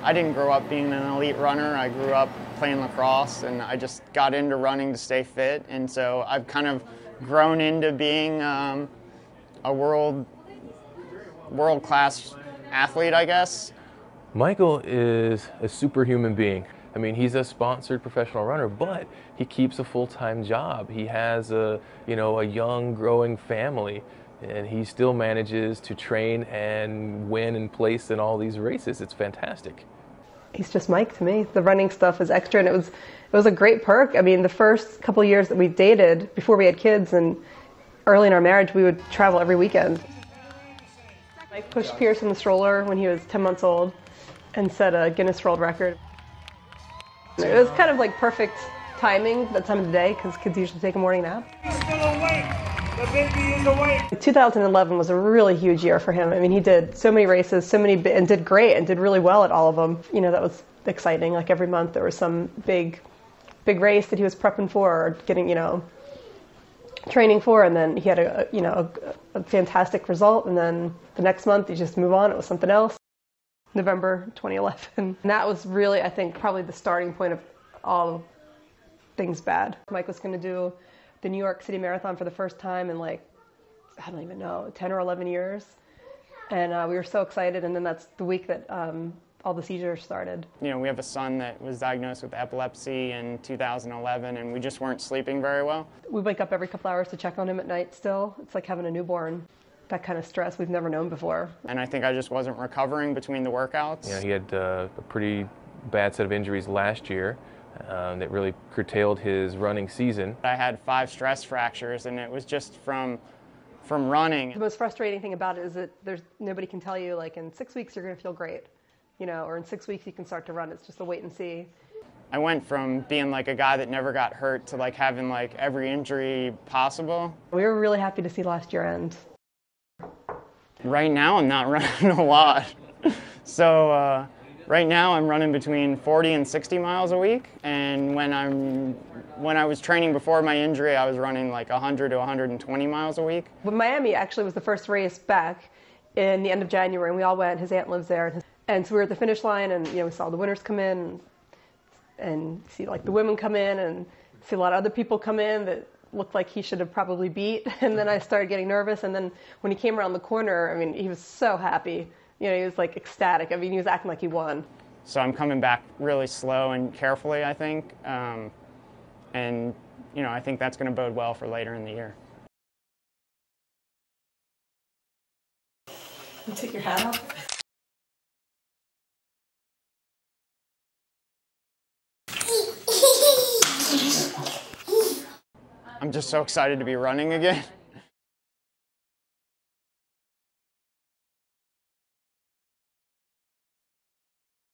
I didn't grow up being an elite runner. I grew up playing lacrosse, and I just got into running to stay fit. And so I've kind of grown into being a world-class athlete, I guess. Michael is a superhuman being. I mean, he's a sponsored professional runner, but he keeps a full-time job. He has a young, growing family, and he still manages to train and win and place in all these races. It's fantastic. He's just Mike to me. The running stuff is extra, and it was a great perk. I mean, the first couple of years that we dated, before we had kids and early in our marriage, we would travel every weekend. Mike pushed Pierce in the stroller when he was 10 months old and set a Guinness World Record. It was kind of like perfect timing that time of the day, because kids usually take a morning nap. He's still awake. The baby is awake. 2011 was a really huge year for him. I mean, he did so many races, and did great, and did really well at all of them. You know, that was exciting. Like every month there was some big race that he was prepping for or getting, training for, and then he had a fantastic result, and then the next month you just move on. It was something else. November 2011. And that was really, I think, probably the starting point of all things bad. Mike was going to do the New York City Marathon for the first time in I don't even know, 10 or 11 years. And we were so excited, and then that's the week that all the seizures started. We have a son that was diagnosed with epilepsy in 2011, and we just weren't sleeping very well. We wake up every couple hours to check on him at night still. It's like having a newborn. That kind of stress we've never known before. And I think I just wasn't recovering between the workouts. Yeah, he had a pretty bad set of injuries last year that really curtailed his running season. I had 5 stress fractures, and it was just from running. The most frustrating thing about it is that nobody can tell you, like, in 6 weeks you're going to feel great, or in 6 weeks you can start to run. It's just a wait and see. I went from being like a guy that never got hurt to like having like every injury possible. We were really happy to see last year end. Right now I'm not running a lot. So right now I'm running between 40 and 60 miles a week, and when I was training before my injury, I was running like 100 to 120 miles a week. But Miami actually was the first race back in the end of January, and we all went. His aunt lives there, and so we were at the finish line, and we saw the winners come in and see like the women come in and see a lot of other people come in that looked like he should have probably beat. And then I started getting nervous, and then when he came around the corner, I mean, he was so happy. He was like ecstatic. I mean, he was acting like he won. So I'm coming back really slow and carefully, I think. And I think that's going to bode well for later in the year. You take your hat off? I'm just so excited to be running again.